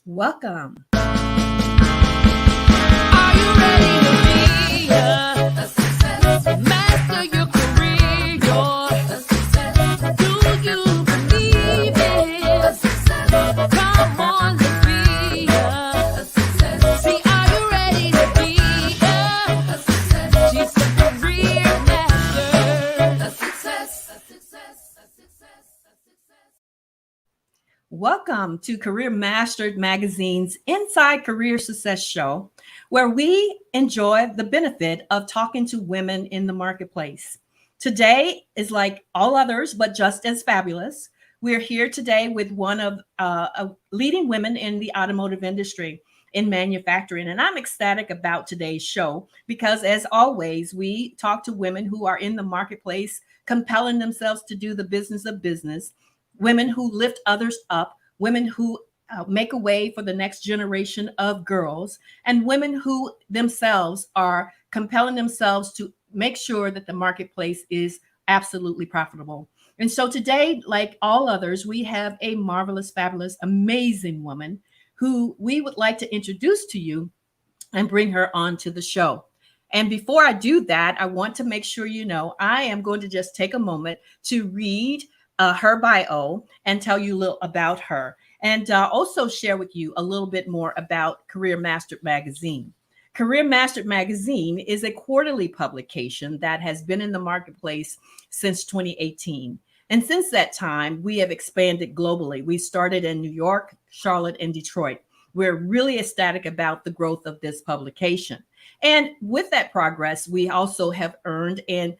Welcome. Are you ready to be a success? Master your career, you're a success. Do you believe it? A success. Come on, let's be a success. See, are you ready to be a success? She's a career master. A success. A success. A success. A success. Welcome to Career Mastered Magazine's Inside Career Success Show, where we enjoy the benefit of talking to women in the marketplace. Today is like all others, but just as fabulous. We're here today with one of leading women in the automotive industry in manufacturing. And I'm ecstatic about today's show because, as always, we talk to women who are in the marketplace, compelling themselves to do the business of business, women who lift others up, women who make a way for the next generation of girls, and women who themselves are compelling themselves to make sure that the marketplace is absolutely profitable. And so today, like all others, we have a marvelous, fabulous, amazing woman who we would like to introduce to you and bring her on to the show. And before I do that, I want to make sure you know I am going to just take a moment to read her bio and tell you a little about her, and also share with you a little bit more about Career Mastered Magazine. Career Mastered Magazine is a quarterly publication that has been in the marketplace since 2018. And since that time, we have expanded globally. We started in New York, Charlotte, and Detroit. We're really ecstatic about the growth of this publication. And with that progress, we also have earned and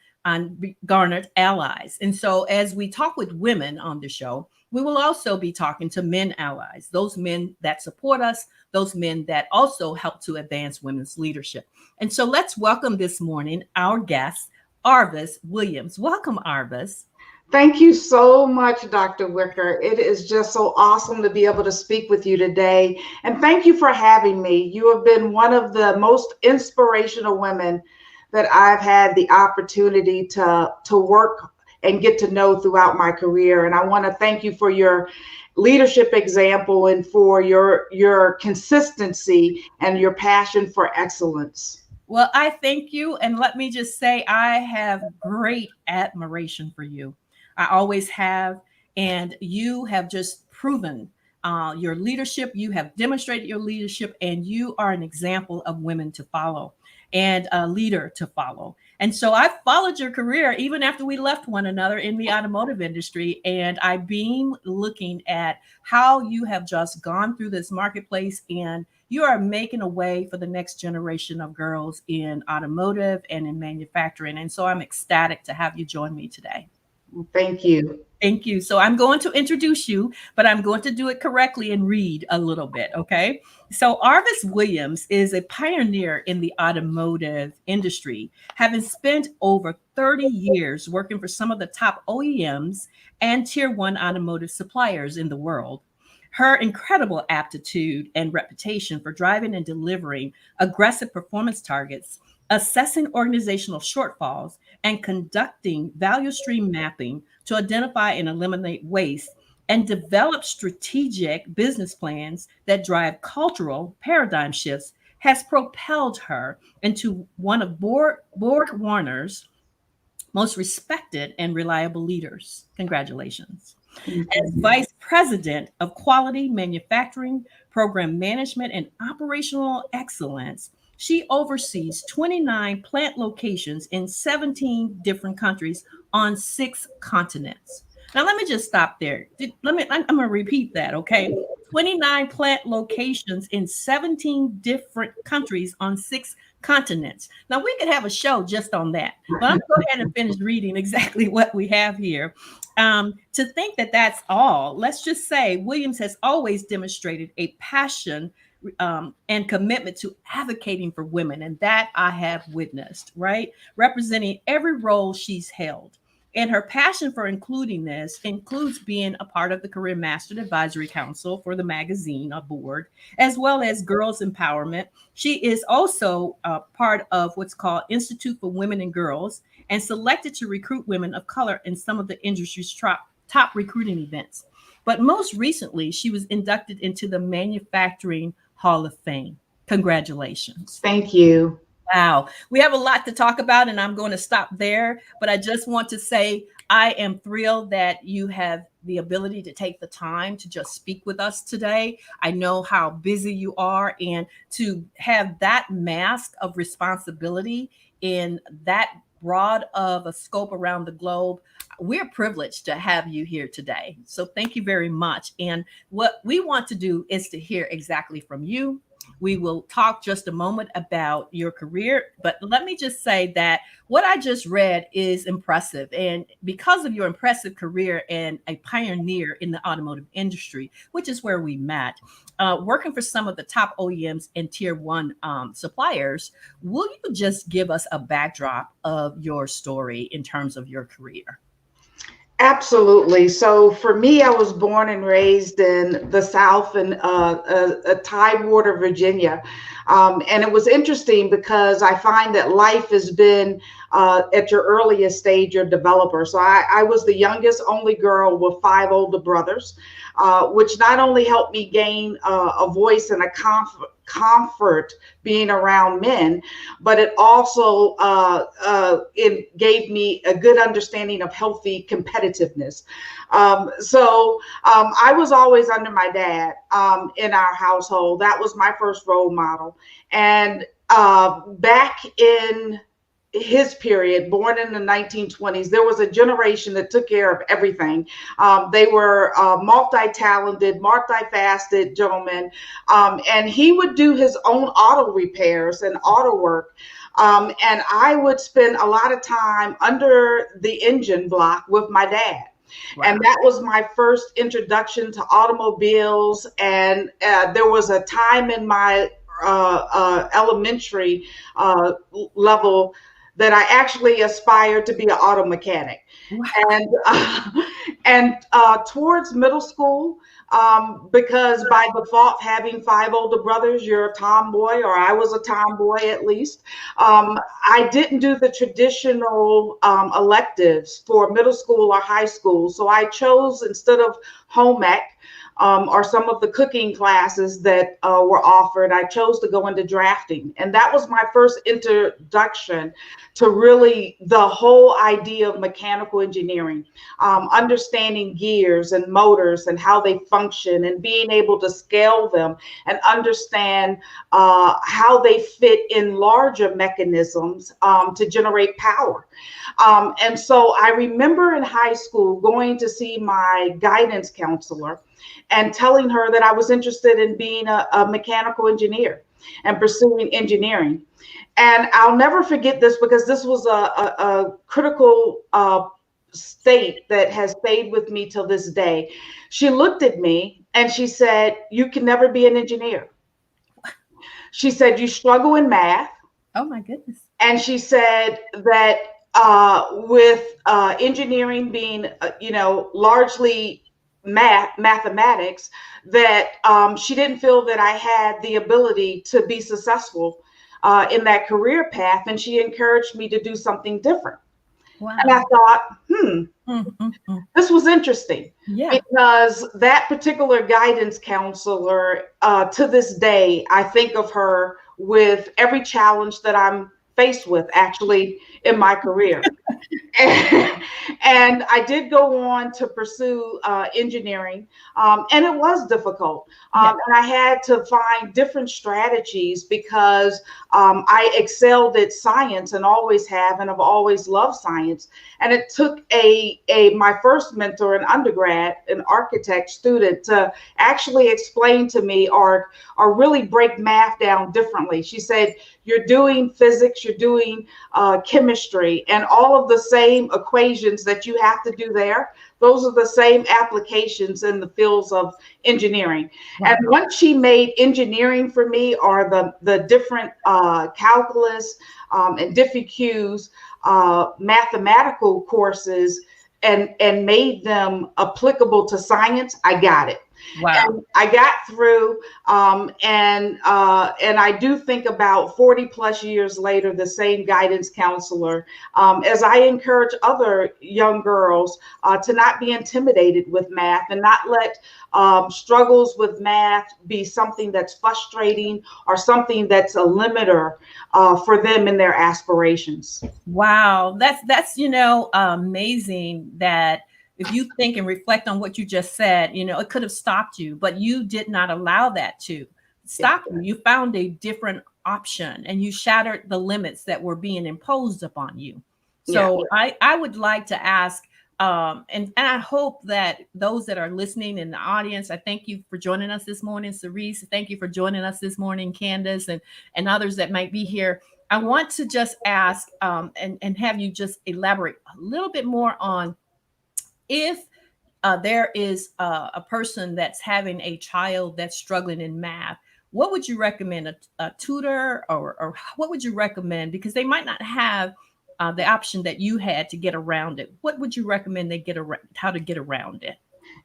garnered allies. And so as we talk with women on the show, we will also be talking to men allies, those men that support us, those men that also help to advance women's leadership. And so let's welcome this morning our guest, Arvis Williams. Welcome, Arvis. Thank you so much, Dr. Wicker. It is just so awesome to be able to speak with you today. And thank you for having me. You have been one of the most inspirational women that I've had the opportunity to work and get to know throughout my career. And I want to thank you for your leadership example and for your consistency and your passion for excellence. Well, I thank you. And let me just say, I have great admiration for you. I always have. And you have just proven your leadership. You have demonstrated your leadership, and you are an example of women to follow and a leader to follow. And so I followed your career even after we left one another in the automotive industry. And I've been looking at how you have just gone through this marketplace, and you are making a way for the next generation of girls in automotive and in manufacturing. And so I'm ecstatic to have you join me today. Thank you. Thank you. So I'm going to introduce you, but I'm going to do it correctly and read a little bit. Okay. So Arvis Williams is a pioneer in the automotive industry, having spent over 30 years working for some of the top OEMs and Tier 1 automotive suppliers in the world. Her incredible aptitude and reputation for driving and delivering aggressive performance targets, assessing organizational shortfalls, and conducting value stream mapping to identify and eliminate waste, and develop strategic business plans that drive cultural paradigm shifts has propelled her into one of Borg Warner's most respected and reliable leaders. Congratulations. As Vice President of Quality Manufacturing, Program Management, and Operational Excellence, she oversees 29 plant locations in 17 different countries on 6 continents. Now, let me just stop there. I'm going to repeat that, okay? 29 plant locations in 17 different countries on 6 continents. Now, we could have a show just on that, but I'm going to go ahead and finish reading exactly what we have here. To think that that's all, let's just say Williams has always demonstrated a passion and commitment to advocating for women, and that I have witnessed, right? Representing every role she's held. And her passion for including this includes being a part of the Career Mastered Advisory Council for the magazine, a board, as well as Girls Empowerment. She is also part of what's called Institute for Women and Girls, and selected to recruit women of color in some of the industry's top recruiting events. But most recently, she was inducted into the Manufacturing Hall of Fame. Congratulations. Thank you. Wow. We have a lot to talk about, and I'm going to stop there. But I just want to say I am thrilled that you have the ability to take the time to just speak with us today. I know how busy you are, and to have that mask of responsibility in that broad of a scope around the globe, we're privileged to have you here today. So thank you very much. And what we want to do is to hear exactly from you. We will talk just a moment about your career, but let me just say that what I just read is impressive. And because of your impressive career and a pioneer in the automotive industry, which is where we met, working for some of the top OEMs and Tier 1 suppliers, will you just give us a backdrop of your story in terms of your career? Absolutely. So for me, I was born and raised in the South in Tidewater, Virginia. And it was interesting because I find that life has been at your earliest stage, your developer. So I was the youngest only girl with 5 older brothers, which not only helped me gain a voice and a comfort being around men, but it also it gave me a good understanding of healthy competitiveness. So I was always under my dad in our household. That was my first role model. And back in his period, born in the 1920s, there was a generation that took care of everything. They were multi-talented, multifaceted gentlemen. And he would do his own auto repairs and auto work. And I would spend a lot of time under the engine block with my dad. Wow. And that was my first introduction to automobiles. And there was a time in my elementary level that I actually aspired to be an auto mechanic. Wow. And towards middle school, because by default, having 5 older brothers, you're a tomboy, or I was a tomboy at least. I didn't do the traditional electives for middle school or high school. So I chose, instead of home ec, or some of the cooking classes that were offered, I chose to go into drafting. And that was my first introduction to really the whole idea of mechanical engineering, understanding gears and motors and how they function, and being able to scale them and understand how they fit in larger mechanisms to generate power. And so I remember in high school going to see my guidance counselor and telling her that I was interested in being a mechanical engineer and pursuing engineering. And I'll never forget this, because this was a critical state that has stayed with me till this day. She looked at me and she said, "You can never be an engineer." She said, "You struggle in math." Oh my goodness. And she said that with engineering being, largely mathematics, that she didn't feel that I had the ability to be successful in that career path, and she encouraged me to do something different. Wow. And I thought, this was interesting. Yeah. Because that particular guidance counselor, to this day, I think of her with every challenge that I'm faced with actually in my career. And I did go on to pursue engineering, and it was difficult. And I had to find different strategies, because I excelled at science and always have, and I've always loved science. And it took my first mentor in undergrad, an architect student, to actually explain to me or really break math down differently. She said, "You're doing physics, you're doing chemistry, and all of the same equations that you have to do there, those are the same applications in the fields of engineering." Wow. And once she made engineering for me, or the different calculus and diffie-Qs, mathematical courses, and made them applicable to science, I got it. Wow. And I got through, and I do think about 40 plus years later, the same guidance counselor, as I encourage other young girls to not be intimidated with math and not let struggles with math be something that's frustrating or something that's a limiter for them in their aspirations. Wow, that's amazing that if you think and reflect on what you just said, it could have stopped you, but you did not allow that to stop you. You found a different option and you shattered the limits that were being imposed upon you. So I would like to ask, and I hope that those that are listening in the audience, I thank you for joining us this morning, Cerise. Thank you for joining us this morning, Candace, and others that might be here. I want to just ask and have you just elaborate a little bit more on if there is a person that's having a child that's struggling in math. What would you recommend, a tutor, or what would you recommend? Because they might not have the option that you had to get around it. What would you recommend they get around, how to get around it?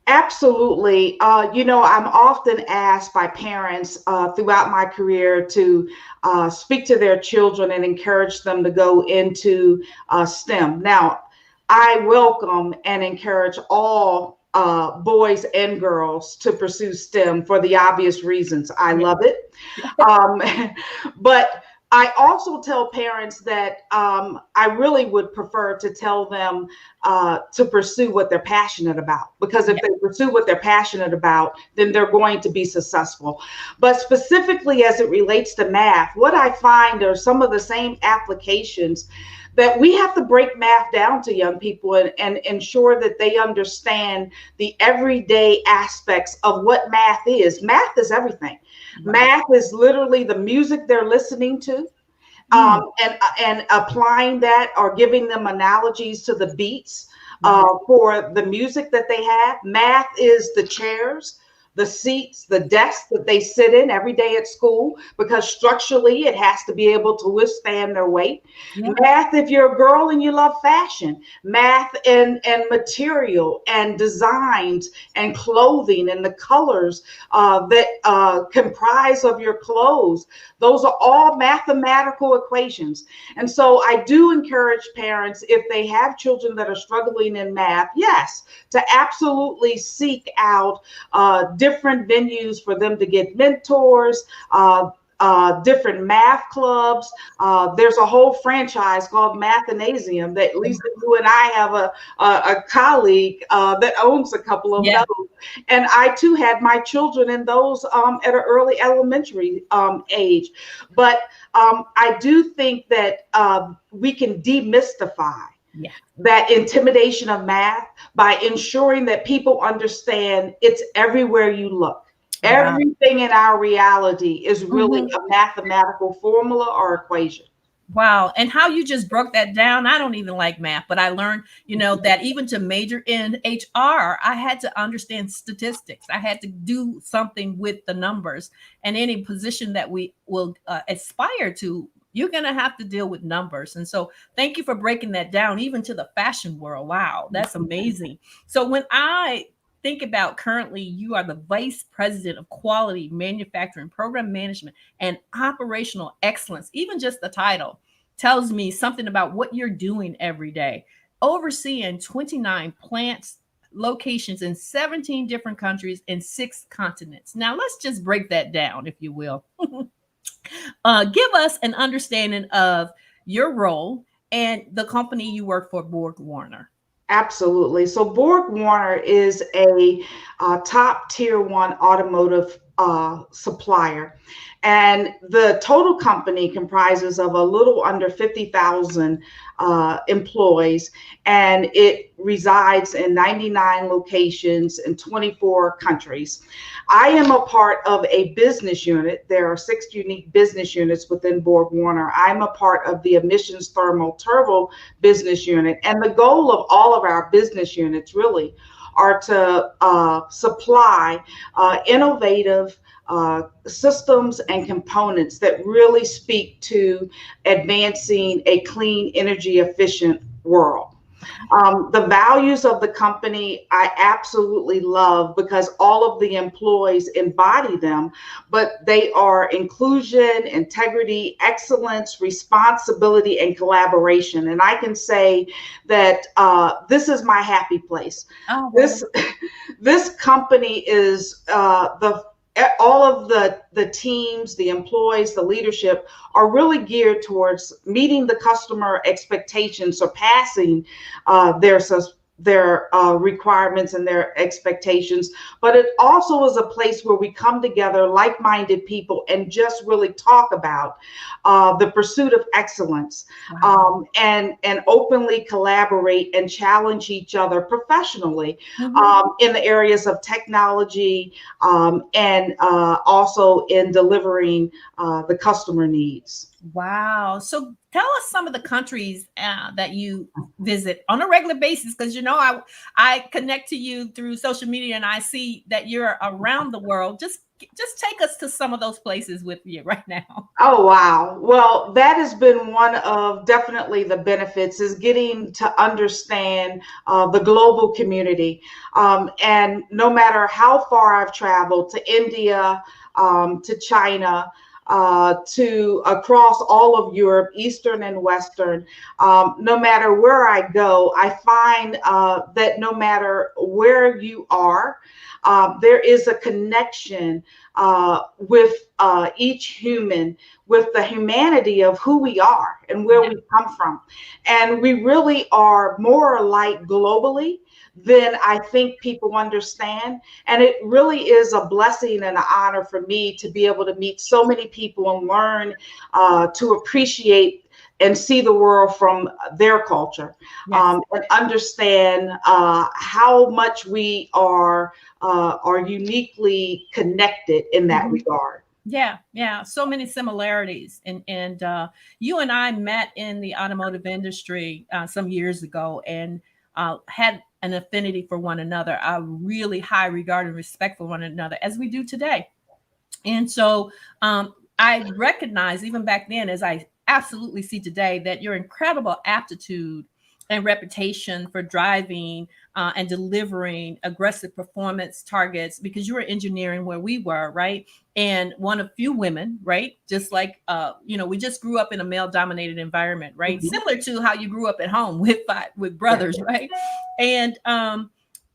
Absolutely. I'm often asked by parents throughout my career to speak to their children and encourage them to go into STEM. Now, I welcome and encourage all boys and girls to pursue STEM for the obvious reasons. I love it. But I also tell parents that I really would prefer to tell them to pursue what they're passionate about, because if they pursue what they're passionate about, then they're going to be successful. But specifically as it relates to math, what I find are some of the same applications that we have to break math down to young people and ensure that they understand the everyday aspects of what math is. Math is everything. Math is literally the music they're listening to, and applying that or giving them analogies to the beats for the music that they have. Math is the chairs, the seats, the desks that they sit in every day at school, because structurally it has to be able to withstand their weight. Math, if you're a girl and you love fashion, math and material and designs and clothing and the colors that comprise of your clothes. Those are all mathematical equations. And so I do encourage parents, if they have children that are struggling in math, yes, to absolutely seek out different venues for them to get mentors, different math clubs. There's a whole franchise called Mathanasium that Lisa, you and I have a colleague that owns a couple of those. And I too had my children in those at an early elementary age. But I do think that we can demystify that intimidation of math by ensuring that people understand it's everywhere you look. Everything in our reality is really a mathematical formula or equation. Wow. And how you just broke that down. I don't even like math, but I learned, that even to major in HR, I had to understand statistics. I had to do something with the numbers, and any position that we will aspire to, you're going to have to deal with numbers. And so thank you for breaking that down, even to the fashion world. Wow, that's amazing. So when I think about currently, you are the Vice President of Quality, Manufacturing, Program Management, and Operational Excellence. Even just the title tells me something about what you're doing every day, overseeing 29 plants, locations in 17 different countries and 6 continents. Now, let's just break that down, if you will. Give us an understanding of your role and the company you work for, Borg Warner. Absolutely. So Borg Warner is a top tier 1 automotive supplier. And the total company comprises of a little under 50,000 employees, and it resides in 99 locations in 24 countries. I am a part of a business unit. There are 6 unique business units within Borg Warner. I'm a part of the emissions thermal turbo business unit. And the goal of all of our business units really are to supply innovative systems and components that really speak to advancing a clean, energy efficient world. The values of the company I absolutely love because all of the employees embody them, but they are inclusion, integrity, excellence, responsibility, and collaboration. And I can say that this is my happy place. Oh, This company is all of the teams, the employees, the leadership are really geared towards meeting the customer expectations, surpassing their requirements and their expectations. But it also is a place where we come together, like-minded people, and just really talk about the pursuit of excellence. wow. And openly collaborate and challenge each other professionally in the areas of technology and also in delivering the customer needs. Wow. So tell us some of the countries that you visit on a regular basis, because I connect to you through social media and I see that you're around the world. Just take us to some of those places with you right now. Oh, wow. Well, that has been one of definitely the benefits is getting to understand the global community. And no matter how far I've traveled to India, to China, to across all of Europe, Eastern and Western, no matter where I go, I find that no matter where you are, there is a connection with each human, with the humanity of who we are and where we come from. And we really are more alike globally than I think people understand. And it really is a blessing and an honor for me to be able to meet so many people and learn to appreciate and see the world from their culture, and understand how much we are uniquely connected in that regard. Yeah. So many similarities. And you and I met in the automotive industry some years ago and had an affinity for one another, a really high regard and respect for one another, as we do today. And so I recognize even back then, as I absolutely see today, that your incredible aptitude and reputation for driving and delivering aggressive performance targets, because you were engineering where we were, right? And one of few women, right? Just like, we just grew up in a male dominated environment, right? Similar to how you grew up at home with brothers, right? And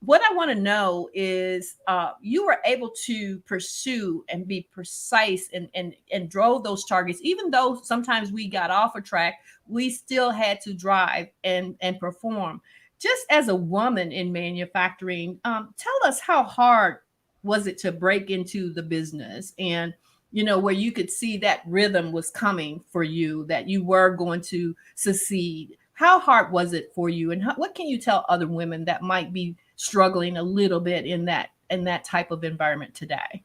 what I want to know is you were able to pursue and be precise and drove those targets, even though sometimes we got off a track, we still had to drive and perform. Just as a woman in manufacturing, tell us how hard was it to break into the business and, where you could see that rhythm was coming for you, that you were going to succeed. How hard was it for you? And what can you tell other women that might be struggling a little bit in that type of environment today?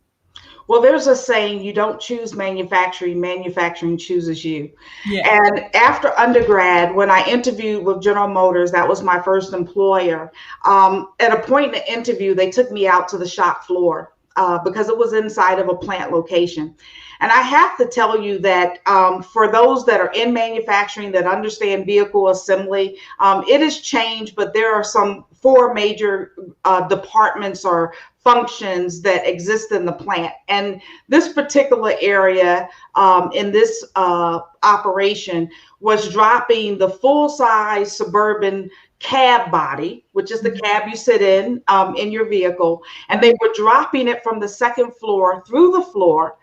Well, there's a saying, you don't choose manufacturing, manufacturing chooses you. Yeah. And after undergrad, when I interviewed with General Motors, that was my first employer. At a point in the interview, they took me out to the shop floor because it was inside of a plant location. And I have to tell you that for those that are in manufacturing that understand vehicle assembly, it has changed, but there are some 4 major departments or functions that exist in the plant. And this particular area in this operation was dropping the full-size Suburban cab body, which is the cab you sit in your vehicle. And they were dropping it from the 2nd floor through the floor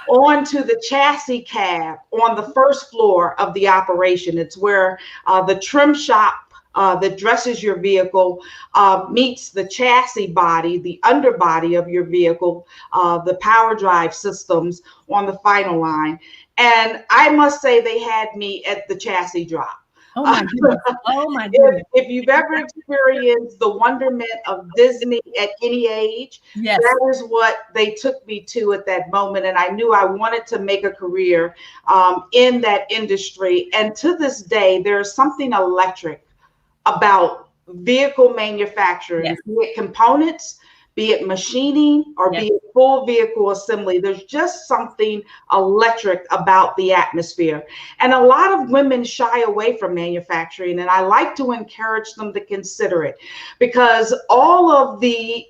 onto the chassis cab on the 1st floor of the operation. It's where the trim shop that dresses your vehicle meets the chassis body, the underbody of your vehicle, the power drive systems on the final line. And I must say they had me at the chassis drop. Oh my goodness. Oh my goodness. If you've ever experienced the wonderment of Disney at any age, yes, that is what they took me to at that moment. And I knew I wanted to make a career in that industry. And to this day, there's something electric about vehicle manufacturing, yes, be it components, be it machining or Yes. be it full vehicle assembly. There's just something electric about the atmosphere. And a lot of women shy away from manufacturing, and I like to encourage them to consider it, because all of the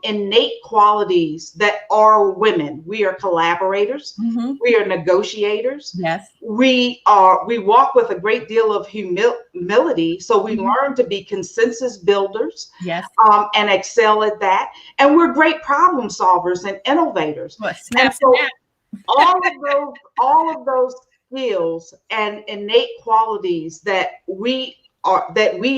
innate qualities that are women, we are collaborators, Mhm. we are negotiators, Yes. we walk with a great deal of humility, so we learn to be consensus builders, Yes. and excel at that, and we're great problem solvers and innovators. What, And snaps and so naps. all of those skills and innate qualities that we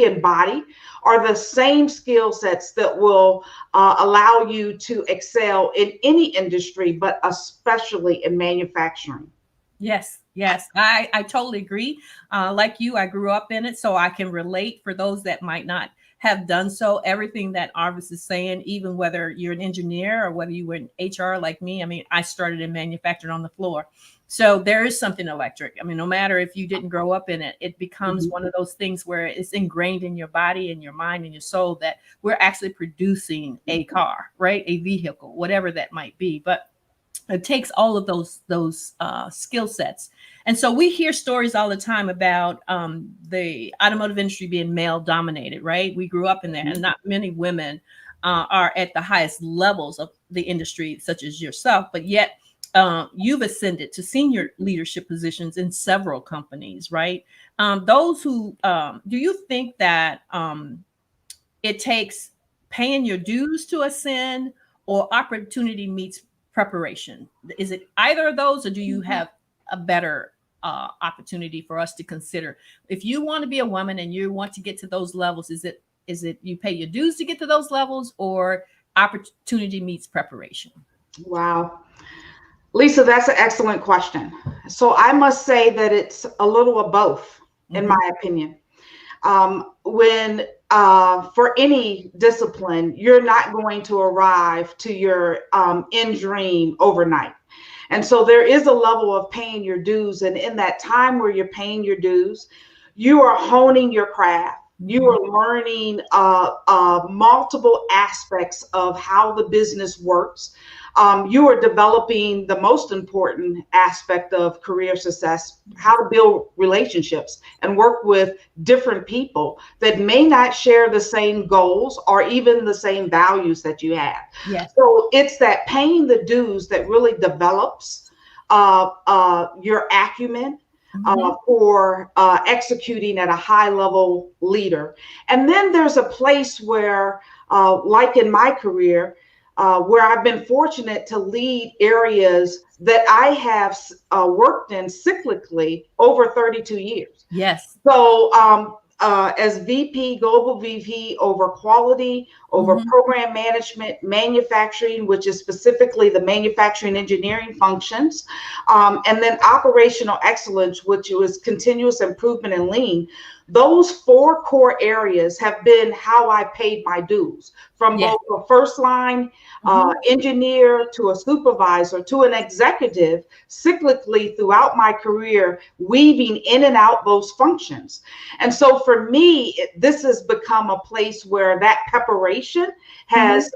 embody are the same skill sets that will allow you to excel in any industry, but especially in manufacturing. Yes, yes, I totally agree. Like you, I grew up in it, so I can relate for those that might not have done so. Everything that Arvis is saying, even whether you're an engineer or whether you were in HR like me, I mean, I started in manufacturing on the floor. So there is something electric. I mean, no matter if you didn't grow up in it, it becomes one of those things where it's ingrained in your body and your mind and your soul that we're actually producing a car, right? A vehicle, whatever that might be. But it takes all of those skill sets. And so we hear stories all the time about the automotive industry being male dominated, right? We grew up in there, and not many women are at the highest levels of the industry, such as yourself, but yet you've ascended to senior leadership positions in several companies, right? Those who do you think that it takes paying your dues to ascend, or opportunity meets preparation? Is it either of those, or do you have a better opportunity for us to consider? If you want to be a woman and you want to get to those levels, is it you pay your dues to get to those levels, or opportunity meets preparation? Wow. Lisa, that's an excellent question. So I must say that it's a little of both, in Mhm. my opinion. When For any discipline, you're not going to arrive to your end dream overnight. And so there is a level of paying your dues. And in that time where you're paying your dues, you are honing your craft. You are learning multiple aspects of how the business works. You are developing the most important aspect of career success, how to build relationships and work with different people that may not share the same goals or even the same values that you have. Yes. So it's that paying the dues that really develops your acumen for executing at a high level leader. And then there's a place where, like in my career, where I've been fortunate to lead areas that I have worked in cyclically over 32 years. Yes. So as VP, global VP over quality, over program management, manufacturing, which is specifically the manufacturing engineering functions, and then operational excellence, which was continuous improvement and lean. Those four core areas have been how I paid my dues, from Yes. both a first line engineer to a supervisor to an executive, cyclically throughout my career, weaving in and out those functions. And so for me, this has become a place where that preparation has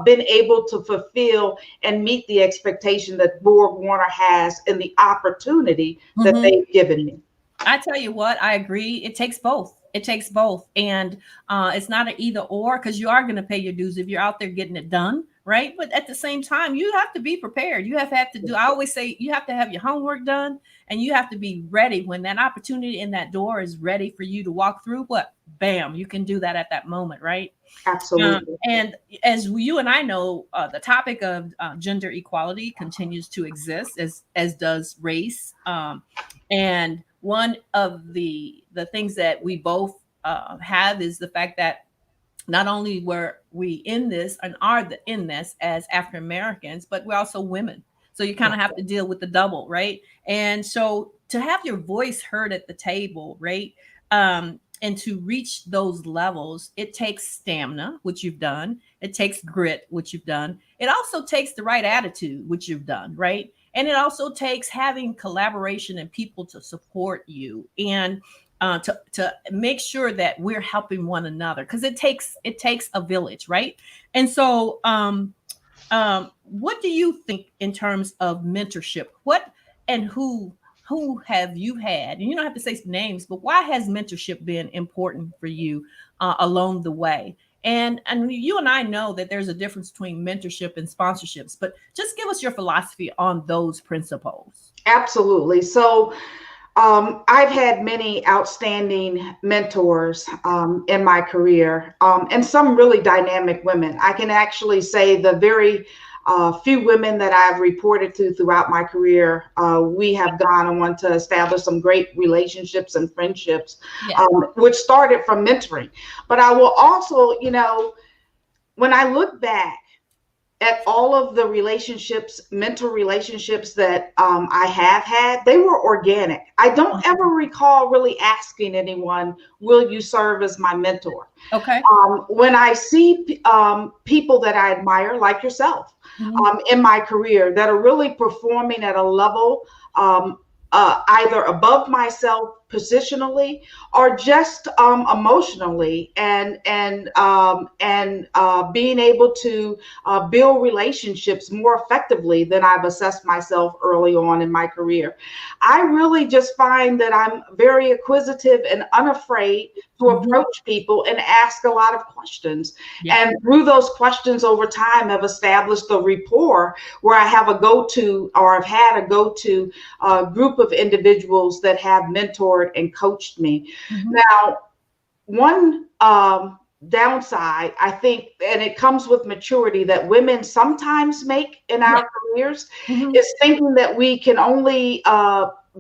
been able to fulfill and meet the expectation that Borg Warner has and the opportunity that they've given me. I tell you what, I agree. It takes both. It takes both. And it's not an either or, because you are going to pay your dues if you're out there getting it done. Right. But at the same time, you have to be prepared. You have to do, I always say, you have to have your homework done, and you have to be ready when that opportunity in that door is ready for you to walk through. What? Bam, you can do that at that moment. Right. Absolutely. And as you and I know, the topic of gender equality continues to exist, as does race. And one of the things that we both have is the fact that not only were we in this and are in this as African Americans, but we're also women. So you kind of have to deal with the double, right? And so to have your voice heard at the table, right? And to reach those levels, it takes stamina, which you've done. It takes grit, which you've done. It also takes the right attitude, which you've done, right? And it also takes having collaboration and people to support you. And to make sure that we're helping one another, because it takes a village, right? And so, what do you think in terms of mentorship? What and who have you had? And you don't have to say names, but why has mentorship been important for you along the way? And you and I know that there's a difference between mentorship and sponsorships, but just give us your philosophy on those principles. Absolutely. So I've had many outstanding mentors in my career, and some really dynamic women. I can actually say the very few women that I've reported to throughout my career, we have gone on to establish some great relationships and friendships, Yeah. Which started from mentoring. But I will also, when I look back at all of the relationships, mentor relationships that I have had, they were organic. I don't ever recall really asking anyone, will you serve as my mentor? Okay. When I see people that I admire, like yourself, in my career, that are really performing at a level either above myself positionally or just emotionally, and being able to build relationships more effectively than I've assessed myself early on in my career. I really just find that I'm very acquisitive and unafraid to approach people and ask a lot of questions. Yeah. And through those questions over time have established a rapport where I have a go-to, or I've had a go-to group of individuals that have mentored and coached me. Now, one downside, I think, and it comes with maturity, that women sometimes make in our careers, is thinking that we can only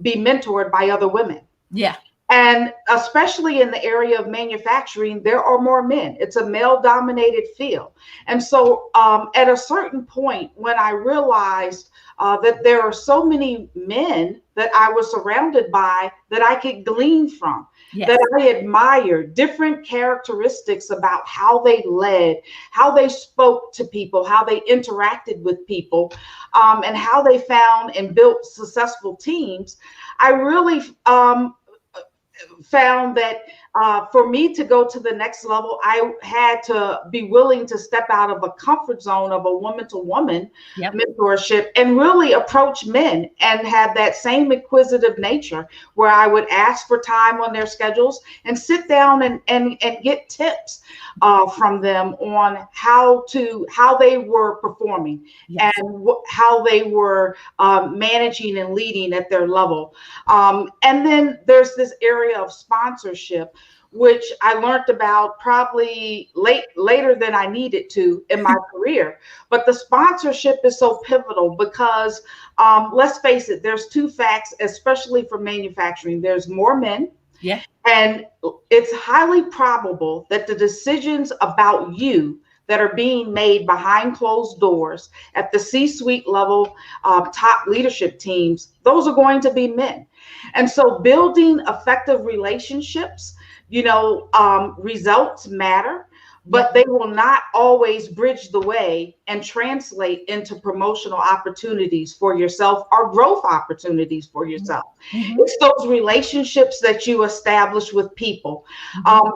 be mentored by other women. Yeah. And especially in the area of manufacturing, there are more men. It's a male-dominated field. And so at a certain point, when I realized that there are so many men that I was surrounded by that I could glean from, that I admired, different characteristics about how they led, how they spoke to people, how they interacted with people, and how they found and built successful teams, I really found that for me to go to the next level, I had to be willing to step out of a comfort zone of a woman-to-woman mentorship and really approach men and have that same inquisitive nature where I would ask for time on their schedules and sit down and get tips from them on how they were performing and how they were managing and leading at their level. And then there's this area of sponsorship, which I learned about probably later than I needed to in my career. But the sponsorship is so pivotal because let's face it, there's two facts, especially for manufacturing. There's more men. Yeah. And it's highly probable that the decisions about you that are being made behind closed doors at the C-suite level, top leadership teams, those are going to be men. And so building effective relationships, results matter, but they will not always bridge the way and translate into promotional opportunities for yourself or growth opportunities for yourself. It's those relationships that you establish with people,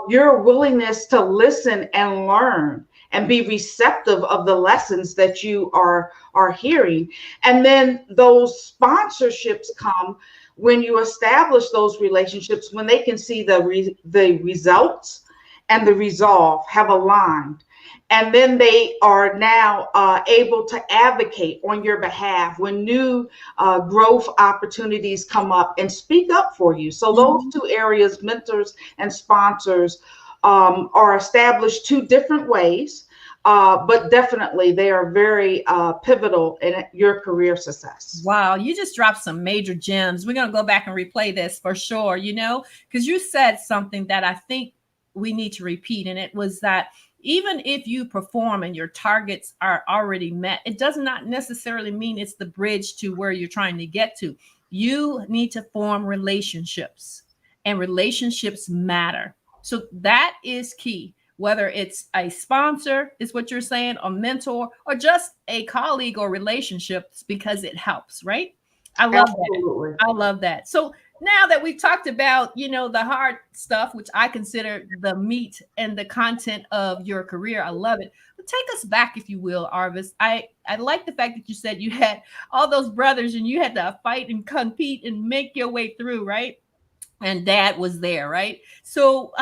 your willingness to listen and learn and be receptive of the lessons that you are hearing. And then those sponsorships come when you establish those relationships, when they can see the results and the resolve have aligned. And then they are now able to advocate on your behalf when new growth opportunities come up and speak up for you. So those two areas, mentors and sponsors, are established two different ways. But definitely they are very pivotal in your career success. Wow, you just dropped some major gems. We're going to go back and replay this for sure, because you said something that I think we need to repeat. And it was that even if you perform and your targets are already met, it does not necessarily mean it's the bridge to where you're trying to get to. You need to form relationships, and relationships matter. So that is key. Whether it's a sponsor, is what you're saying, a mentor, or just a colleague or relationships, because it helps, right? I love that. I love that. So now that we've talked about, the hard stuff, which I consider the meat and the content of your career, I love it. But take us back, if you will, Arvis. I like the fact that you said you had all those brothers and you had to fight and compete and make your way through, right? And dad was there, right? So,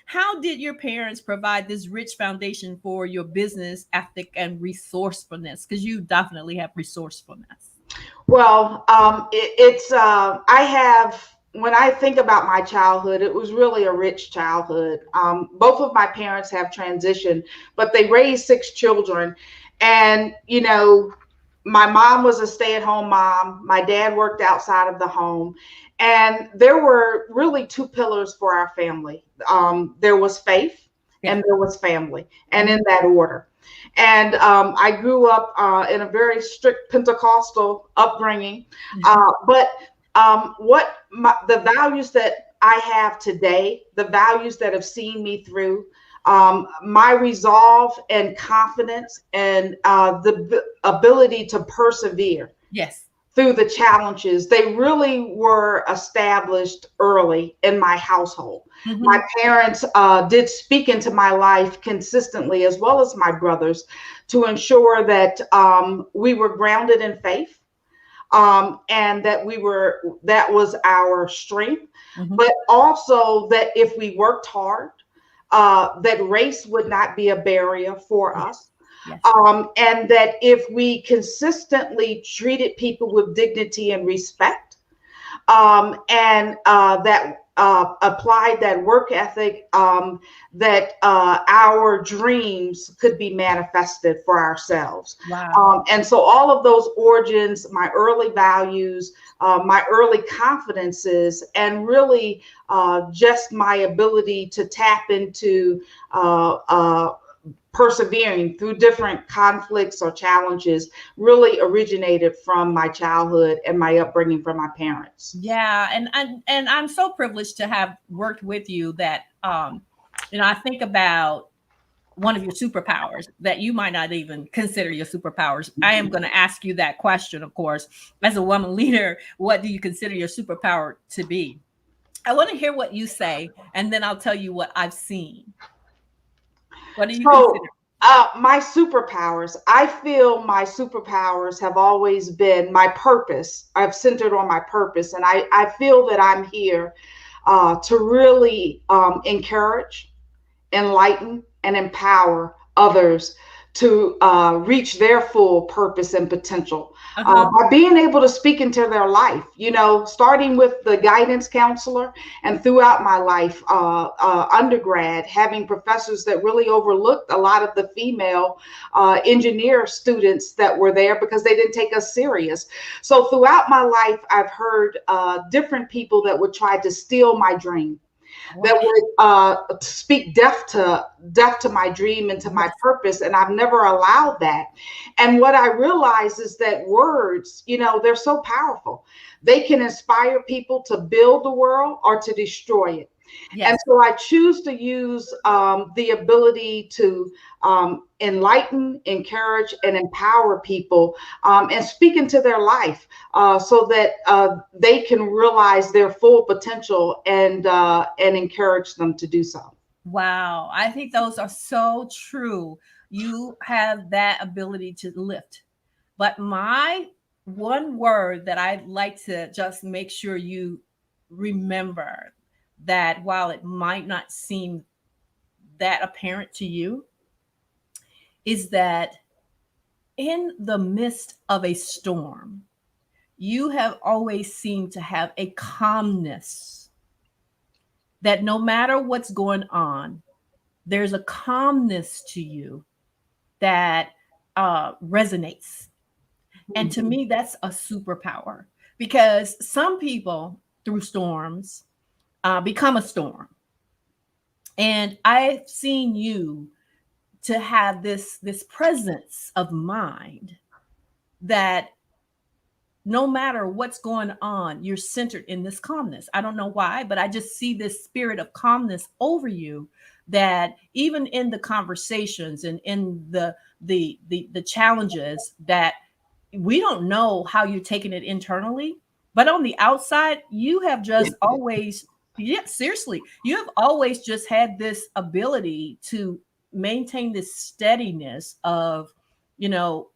how did your parents provide this rich foundation for your business ethic and resourcefulness? Because you definitely have resourcefulness. Well, when I think about my childhood, it was really a rich childhood. Both of my parents have transitioned, but they raised 6 children. And, my mom was a stay-at-home mom. My dad worked outside of the home. And there were really 2 pillars for our family. There was faith and there was family, and in that order. And I grew up in a very strict Pentecostal upbringing. But the values that I have today, the values that have seen me through, my resolve and confidence and the ability to persevere. Yes. Through the challenges, they really were established early in my household. Mm-hmm. My parents did speak into my life consistently, as well as my brothers, to ensure that we were grounded in faith, and that was our strength, mm-hmm. but also that if we worked hard, that race would not be a barrier for us. Yes. And that if we consistently treated people with dignity and respect, and that applied that work ethic, that our dreams could be manifested for ourselves. Wow. And so all of those origins, my early values, my early confidences, and really just my ability to tap into persevering through different conflicts or challenges really originated from my childhood and my upbringing from my parents. Yeah, and I'm so privileged to have worked with you that I think about one of your superpowers that you might not even consider your superpowers. I am going to ask you that question, of course, as a woman leader. What do you consider your superpower to be? I want to hear what you say, and then I'll tell you what I've seen. What do you consider? My superpowers, I feel my superpowers have always been my purpose. I've centered on my purpose. And I feel that I'm here to really encourage, enlighten, and empower others to reach their full purpose and potential by being able to speak into their life, starting with the guidance counselor and throughout my life, undergrad, having professors that really overlooked a lot of the female engineer students that were there because they didn't take us serious. So throughout my life, I've heard different people that would try to steal my dream, that would speak death to my dream and to my purpose. And I've never allowed that. And what I realize is that words, they're so powerful. They can inspire people to build the world or to destroy it. Yes. And so I choose to use the ability to enlighten, encourage, and empower people and speak into their life so that they can realize their full potential and encourage them to do so. Wow. I think those are so true. You have that ability to lift. But my one word that I'd like to just make sure you remember, that while it might not seem that apparent to you, is that in the midst of a storm, you have always seemed to have a calmness, that no matter what's going on, there's a calmness to you that resonates. And to me, that's a superpower, because some people through storms become a storm. And I've seen you to have this presence of mind that no matter what's going on, you're centered in this calmness. I don't know why, but I just see this spirit of calmness over you, that even in the conversations and in the challenges, that we don't know how you're taking it internally, But on the outside, you have just always, yeah, seriously, you have always just had this ability to maintain this steadiness of, you know,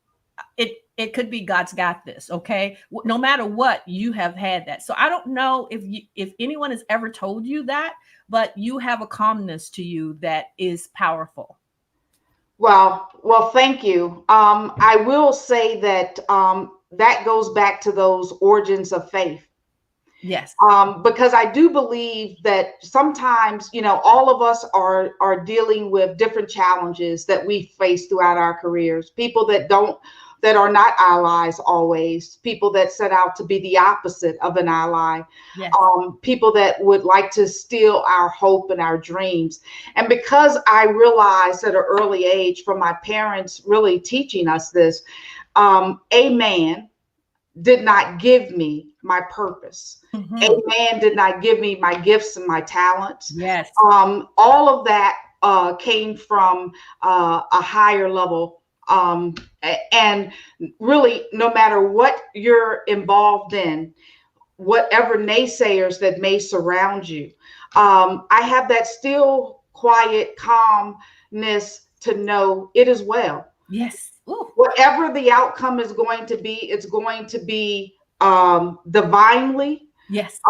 it could be God's got this, okay? No matter what, you have had that. So I don't know if anyone has ever told you that, but you have a calmness to you that is powerful. Well, thank you. I will say that that goes back to those origins of faith. Yes. Because I do believe that sometimes, all of us are dealing with different challenges that we face throughout our careers. People that are not allies always, people that set out to be the opposite of an ally, Yes. People that would like to steal our hope and our dreams. And because I realized at an early age from my parents really teaching us this, a man did not give me my purpose. Mhm. A man did not give me my gifts and my talents. Yes. All of that came from a higher level. And really, no matter what you're involved in, whatever naysayers that may surround you, I have that still quiet calmness to know it is well. Yes. Ooh. Whatever the outcome is going to be, it's going to be divinely Yes.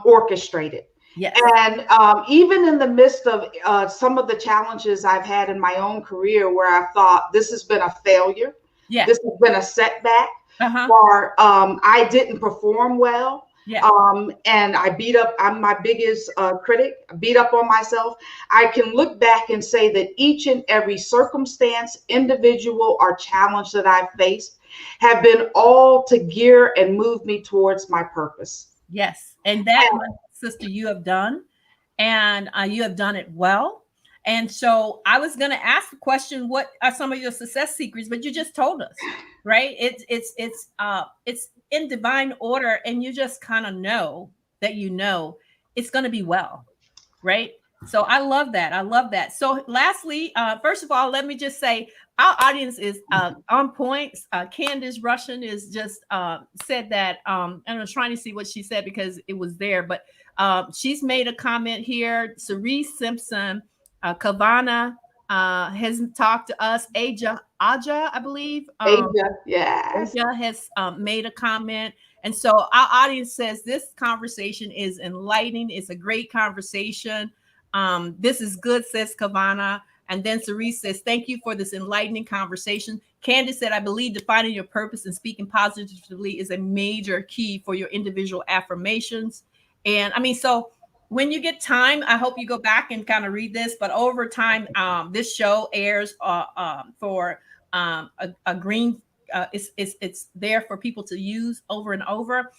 orchestrated. Yes. And even in the midst of some of the challenges I've had in my own career where I thought this has been a failure, Yeah. this has been a setback, Uh-huh. or I didn't perform well, Yeah. and I'm my biggest critic, I beat up on myself. I can look back and say that each and every circumstance, individual or challenge that I've faced have been all to gear and move me towards my purpose. Yes. And that, my sister, you have done, and you have done it well. And so I was going to ask the question, what are some of your success secrets? But you just told us, right? It's in divine order, and you just kind of know that it's going to be well, right? So I love that. I love that. So lastly, first of all, let me just say our audience is on point. Candace Russian is just said that, and I was trying to see what she said because it was there, but she's made a comment here. Cerise Simpson, Kavana has talked to us. Aja, I believe. Aja, yes. Aja has made a comment. And so our audience says this conversation is enlightening. It's a great conversation. This is good, says Kavana. And then Cerise says, thank you for this enlightening conversation. Candace said, I believe defining your purpose and speaking positively is a major key for your individual affirmations. And I mean, so when you get time, I hope you go back and kind of read this. But over time, this show airs for a green. It's there for people to use over and over.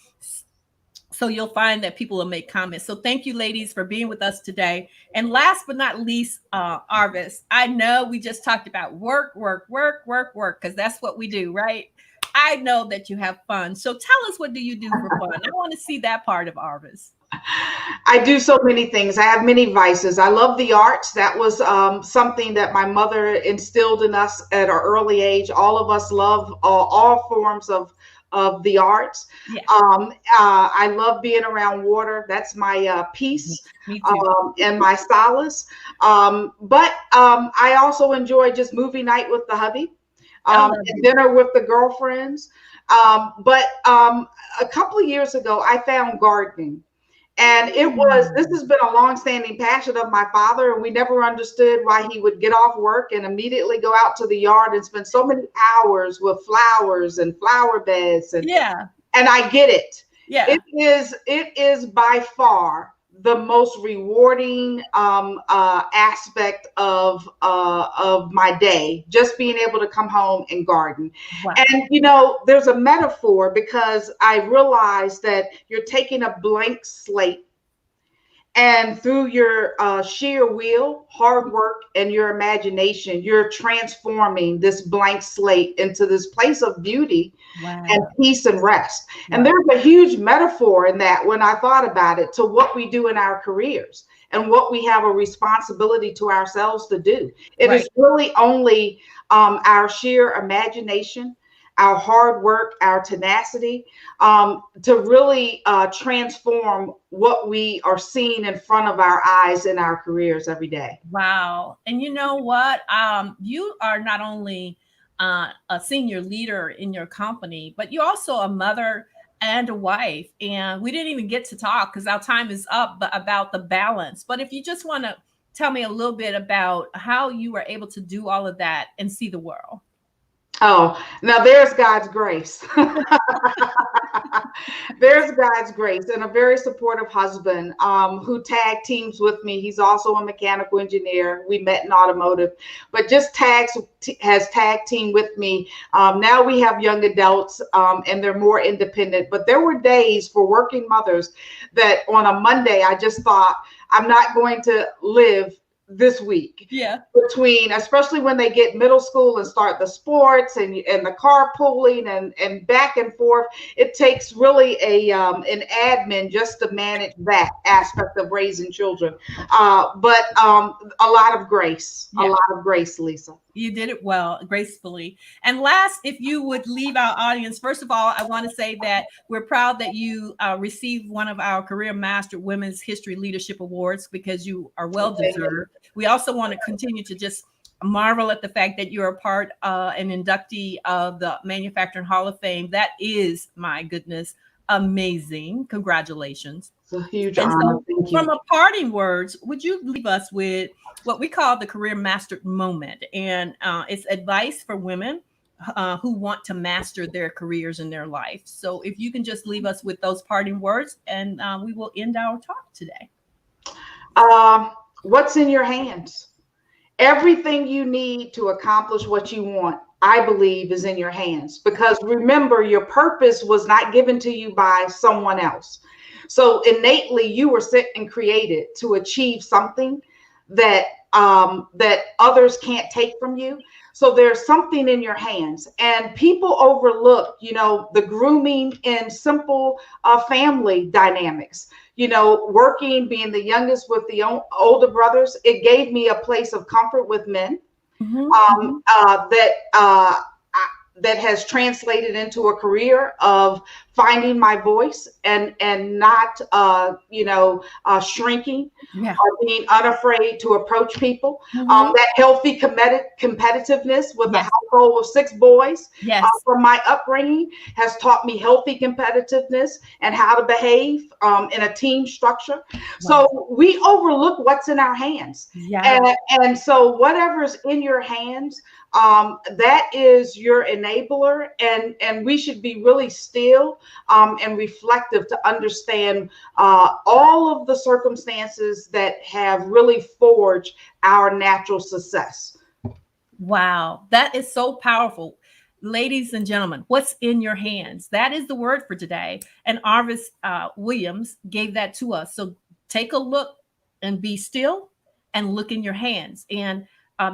So you'll find that people will make comments. So thank you, ladies, for being with us today. And last but not least, Arvis, I know we just talked about work, because that's what we do, right? I know that you have fun. So tell us, what do you do for fun? I want to see that part of Arvis. I do so many things. I have many vices. I love the arts. That was something that my mother instilled in us at an early age. All of us love all forms of the arts. Yeah. I love being around water. That's my peace and my solace. But I also enjoy just movie night with the hubby, and dinner with the girlfriends. But a couple of years ago, I found gardening. And this has been a long-standing passion of my father, and we never understood why he would get off work and immediately go out to the yard and spend so many hours with flowers and flower beds. And I get it. Yeah, it is by far the most rewarding aspect of my day, just being able to come home and garden. Wow. And there's a metaphor, because I realized that you're taking a blank slate, and through your sheer will, hard work, and your imagination, you're transforming this blank slate into this place of beauty. Wow. And peace and rest. Wow. And there's a huge metaphor in that, when I thought about it, to what we do in our careers and what we have a responsibility to ourselves to do. It is really only our sheer imagination, our hard work, our tenacity, to really transform what we are seeing in front of our eyes in our careers every day. Wow. And you know what? You are not only a senior leader in your company, but you're also a mother and a wife. And we didn't even get to talk because our time is up, but about the balance. But if you just want to tell me a little bit about how you were able to do all of that and see the world. Oh, now there's God's grace. There's God's grace, and a very supportive husband who tag teams with me. He's also a mechanical engineer. We met in automotive, but just has tag team with me. Now we have young adults, and they're more independent. But there were days for working mothers that on a Monday, I just thought, I'm not going to live this week. Yeah. Between, especially when they get middle school and start the sports and the carpooling and back and forth, it takes really an admin just to manage that aspect of raising children. But a lot of grace, Yeah. A lot of grace, Lisa. You did it well, gracefully. And last, if you would leave our audience, first of all, I want to say that we're proud that you received one of our Career Master Women's History Leadership Awards because you are well deserved. We also want to continue to just marvel at the fact that you're a part, an inductee of the Manufacturing Hall of Fame. That is, my goodness, amazing. Congratulations. It's a huge And honor. so, Thank you. from a parting words, would you leave us with what we call the Career Master Moment? And it's advice for women who want to master their careers in their life. So if you can just leave us with those parting words, and we will end our talk today. What's in your hands? Everything you need to accomplish what you want, I believe, is in your hands. Because remember, your purpose was not given to you by someone else. So innately, you were set and created to achieve something that others can't take from you. So there's something in your hands, and people overlook, the grooming in simple family dynamics. Working, being the youngest with the older brothers, it gave me a place of comfort with men. Mm-hmm. That has translated into a career of finding my voice and not shrinking, yeah, or being unafraid to approach people. Mm-hmm. That healthy competitiveness with Yes. a household of 6 boys, Yes. From my upbringing, has taught me healthy competitiveness and how to behave in a team structure. Wow. So we overlook what's in our hands. Yeah. And so whatever's in your hands, that is your enabler, and we should be really still and reflective to understand all of the circumstances that have really forged our natural success. Wow, that is so powerful. Ladies and gentlemen, what's in your hands? That is the word for today. And Arvis Williams gave that to us. So take a look and be still and look in your hands. And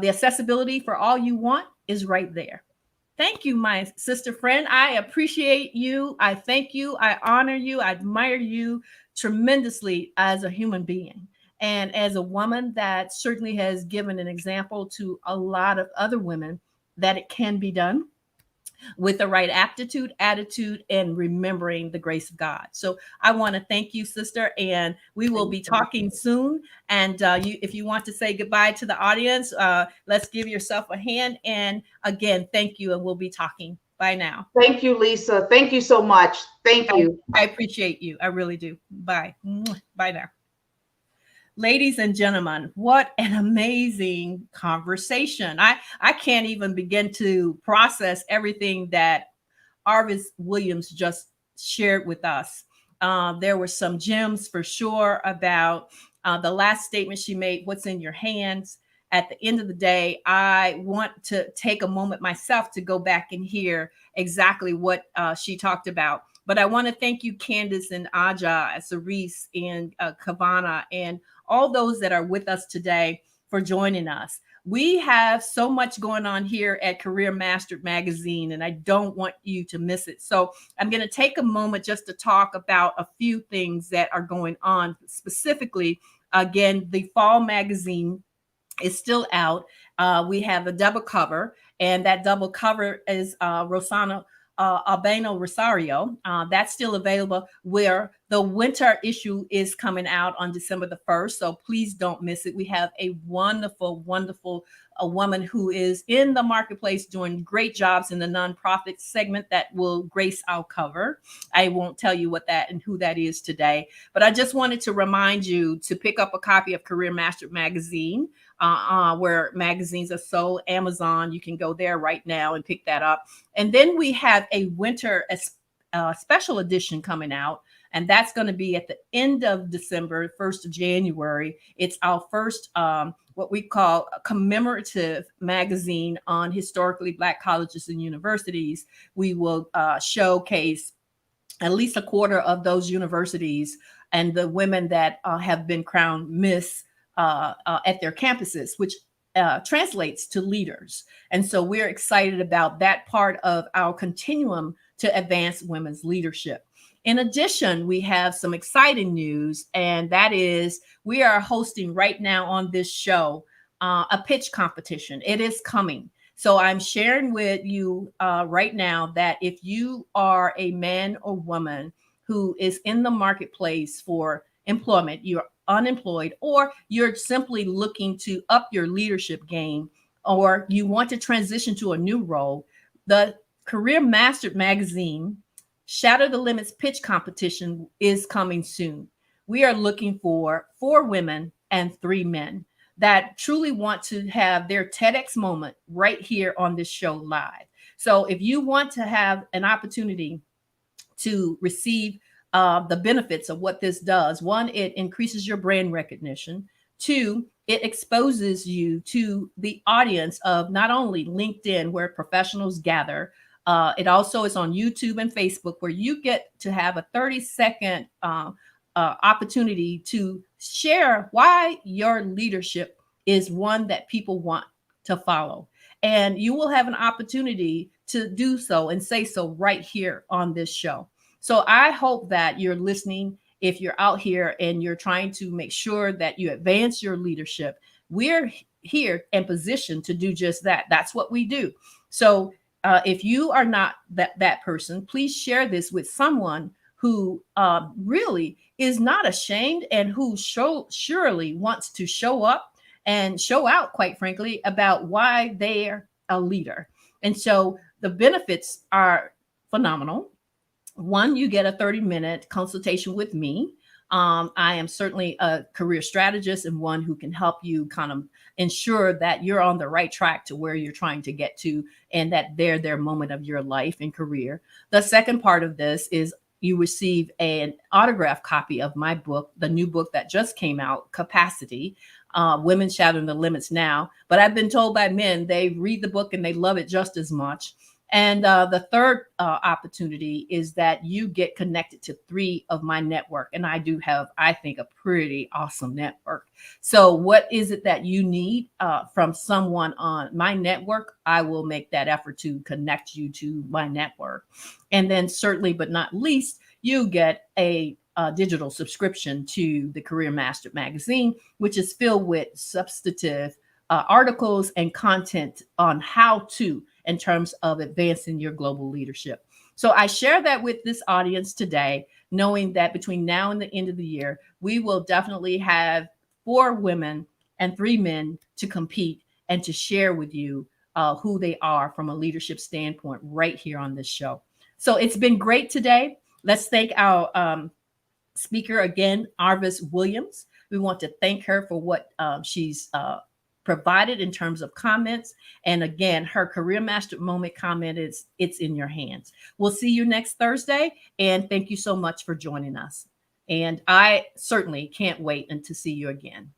the accessibility for all you want is right there. Thank you, my sister friend. I appreciate you. I thank you. I honor you. I admire you tremendously as a human being. And as a woman that certainly has given an example to a lot of other women that it can be done with the right aptitude, attitude, and remembering the grace of God. So I want to thank you, sister, and we will be talking soon. And if you want to say goodbye to the audience, let's give yourself a hand. And again, thank you, and we'll be talking. Bye now. Thank you, Lisa. Thank you so much. Thank you. I appreciate you. I really do. Bye. Bye now. Ladies and gentlemen, what an amazing conversation. I can't even begin to process everything that Arvis Williams just shared with us. There were some gems for sure about the last statement she made, what's in your hands. At the end of the day, I want to take a moment myself to go back and hear exactly what she talked about. But I want to thank you, Candace and Aja, Cerise and Kavana, and all those that are with us today for joining us. We have so much going on here at Career Mastered Magazine, and I don't want you to miss it. So I'm going to take a moment just to talk about a few things that are going on. Specifically, again, the fall magazine is still out. We have a double cover, and that double cover is Rosanna Albano Rosario. That's still available, where the winter issue is coming out on December the 1st. So please don't miss it. We have a wonderful, wonderful woman who is in the marketplace doing great jobs in the nonprofit segment that will grace our cover. I won't tell you what that and who that is today, but I just wanted to remind you to pick up a copy of Career Mastered Magazine, where magazines are sold. Amazon, you can go there right now and pick that up. And then we have a winter special edition coming out, and that's going to be at the end of December, 1st of January. It's our first what we call a commemorative magazine on historically Black colleges and universities. We will showcase at least a quarter of those universities and the women that have been crowned Miss at their campuses, which translates to leaders. And so we're excited about that part of our continuum to advance women's leadership. In addition, we have some exciting news, and that is we are hosting right now on this show a pitch competition. It is coming. So I'm sharing with you right now that if you are a man or woman who is in the marketplace for employment, you're unemployed, or you're simply looking to up your leadership game, or you want to transition to a new role, the Career Mastered Magazine Shatter the Limits pitch competition is coming soon. We are looking for 4 women and 3 men that truly want to have their TEDx moment right here on this show live. So if you want to have an opportunity to receive the benefits of what this does, 1, it increases your brand recognition. 2, it exposes you to the audience of not only LinkedIn, where professionals gather. It also is on YouTube and Facebook, where you get to have a 30-second opportunity to share why your leadership is one that people want to follow. And you will have an opportunity to do so and say so right here on this show. So I hope that you're listening. If you're out here and you're trying to make sure that you advance your leadership, we're here and positioned to do just that. That's what we do. So if you are not that person, please share this with someone who really is not ashamed and who surely wants to show up and show out, quite frankly, about why they're a leader. And so the benefits are phenomenal. 1, you get a 30-minute consultation with me. I am certainly a career strategist and one who can help you kind of ensure that you're on the right track to where you're trying to get to, and that they're their moment of your life and career. The second part of this is you receive an autographed copy of my book, the new book that just came out, Capacity, Women Shattering the Limits Now. But I've been told by men, they read the book and they love it just as much. And the third opportunity is that you get connected to 3 of my network. And I do have, I think, a pretty awesome network. So what is it that you need from someone on my network? I will make that effort to connect you to my network. And then certainly, but not least, you get a digital subscription to the Career Mastered Magazine, which is filled with substantive articles and content on how to, in terms of advancing your global leadership. So I share that with this audience today, knowing that between now and the end of the year, we will definitely have 4 women and 3 men to compete and to share with you who they are from a leadership standpoint right here on this show. So it's been great today. Let's thank our speaker again, Arvis Williams. We want to thank her for what she's provided in terms of comments. And again, her Career Master Moment comment is, it's in your hands. We'll see you next Thursday. And thank you so much for joining us. And I certainly can't wait to see you again.